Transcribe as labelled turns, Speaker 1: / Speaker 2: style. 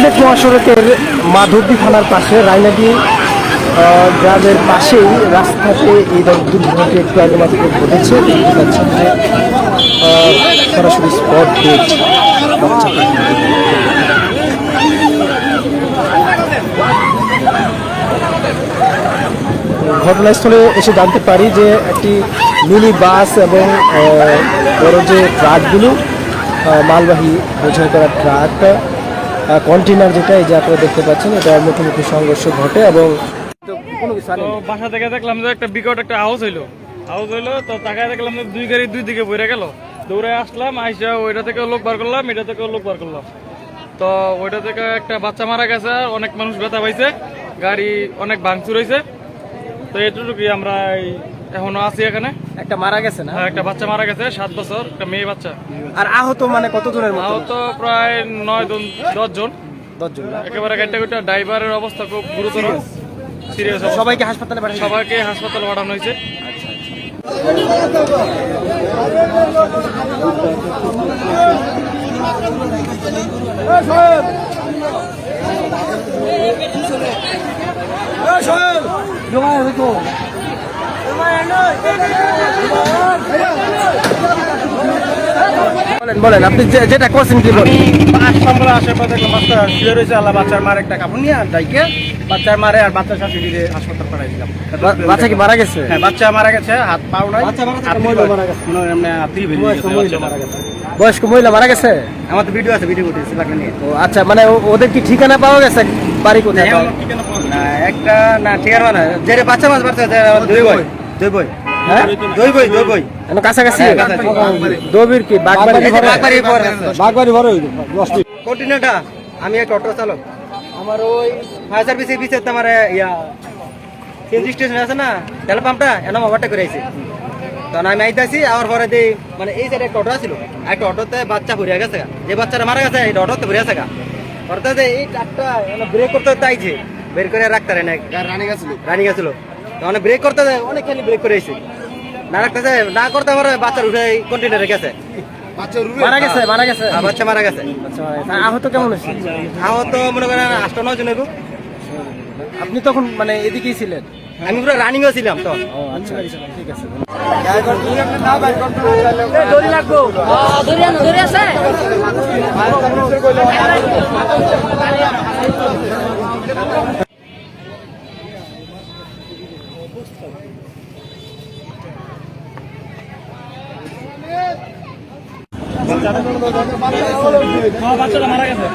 Speaker 1: সিলেট মহাসড়কের মাধবদী থানার পাশে রায়নাদি গ্রামের পাশেই রাস্তাতে এই দুর্ঘটনাটি একটু আগে মাত্র ঘটেছে। দেখতে পাচ্ছেন যে সরাসরি স্পট ডেট ঘটনাস্থলে এসে জানতে পারি যে একটি মিনি বাস এবং বড় যে ট্রাকগুলো মালবাহী বোঝাই করা ট্রাক কন্টেনার যেটা এই যে আপনারা দেখতে পাচ্ছেন এটা মুখোমুখি সংঘর্ষ ঘটে এবং
Speaker 2: বাসা থেকে দেখলাম যে একটা বিকট একটা আওয়াজ হইলো তো তাকায় দেখলাম যে দুই গাড়ি দুই দিকে বইরে গেল। দৌড়ে আসলাম, আইসা ওইটা থেকে লোক বার করলাম, এটা থেকে লোক বার করলাম। তো ওইটা থেকে একটা বাচ্চা মারা গেছে, অনেক মানুষ ব্যথা পাইছে, গাড়ি অনেক ভাঙচুর হয়েছে। তো এটুকুই আমরা এখনো আছি এখানে।
Speaker 1: একটা মারা গেছে না?
Speaker 2: একটা বাচ্চা মারা গেছে, 7 বছর, একটা মেয়ে বাচ্চা।
Speaker 1: আর আহত মানে কতজনের মতো?
Speaker 2: আহত প্রায় 9-10 জন।
Speaker 1: 10 জন
Speaker 2: একেবারে গাড়িটা ড্রাইভারের অবস্থা খুব গুরুতর, সিরিয়াস।
Speaker 1: সবাইকে হাসপাতালে
Speaker 2: পাঠানো হয়েছে।
Speaker 1: বলেন আপনি যেটা করছেন কি বলেন?
Speaker 3: আশেপাশে বাচ্চা শুয়ে রয়েছে, আল্লাহ বাচ্চার মার একটা কাপড় নিয়ে ডাইকে বাচ্চার মারে আর বাচ্চার শাশুড়িকে হাসপাতাল পাঠাইছিলাম।
Speaker 1: বাচ্চা কি মারা গেছে?
Speaker 3: হ্যাঁ, বাচ্চা মারা গেছে, হাত পাও নাই।
Speaker 1: বয়স্ক মহিলা মারা গেছে?
Speaker 3: আমার তো ভিডিও আছে, ভিডিও করতেছি লাগলে নিয়ে।
Speaker 1: ও আচ্ছা, মানে ওদের কি ঠিকানা পাওয়া গেছে? বাড়ি কোথায়?
Speaker 3: না একটা না ঠিকানা না, যে বাচ্চা মাছ বাচ্চা দুই বই
Speaker 1: হ্যাঁ
Speaker 3: দুই বই
Speaker 1: কাছাকাছি দবির কি বাগবাড়ি ভরে
Speaker 3: কন্টিনেন্টটা। আমি একটা অটো চালক, আমার ওই ফায়ার সার্ভিসের পিছিয়ে তোমার সিএনজি স্টেশন আছে না, তেল পাম্পটা এরকম ওভারটেক করে আইছি। তখন আমি আইতাছি, আর পরে দিই মানে এই সাইডে একটা অটো ছিল, একটা অটোতে বাচ্চা ভরিয়া গেছে, যে বাচ্চাটা মারা গেছে এটা অটোতে ভরিয়া গেছে। অর্থাৎ এই ট্রাকটা ব্রেক করতে আইছে, বের করে রাখতে না, রানি গেছিল। তখন ব্রেক করতে অনেকখানি ব্রেক করে আইছে, না রাখতেছে না করতে পারে, বাচ্চার উঠে কন্টেনারে গেছে।
Speaker 1: মারা গেছে
Speaker 3: বাচ্চা মারা গেছে।
Speaker 1: আহত কেমন হয়েছে?
Speaker 3: আহত মনে করেন 8-9 জন।
Speaker 1: আপনি তখন মানে এদিকেই ছিলেন?
Speaker 3: আমি পুরো রানিংও ছিলাম তো।
Speaker 1: আচ্ছা ঠিক আছে।
Speaker 2: বাচ্চাটা মারা গেছে।